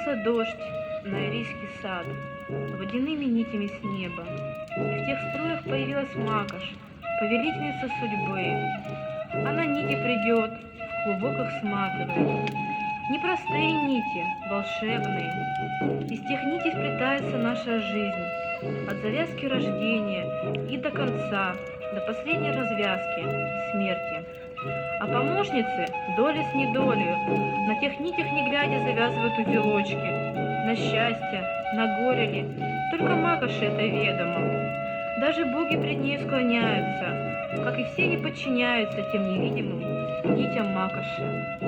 Спустился дождь на Ирийский сад водяными нитями с неба, и в тех струях появилась Макошь, повелительница судьбы. Она нити придет, в клубок их сматывает. Непростые нити, волшебные. Из тех нитей сплетается наша жизнь, от завязки рождения и до конца, до последней развязки, смерти. А помощницы, доля с недолею, на тех нитях не глядя завязывают узелочки. На счастье, на горе ли, только Макоши это ведомо. Даже боги пред ней склоняются, как и все не подчиняются тем невидимым нитям Макоши.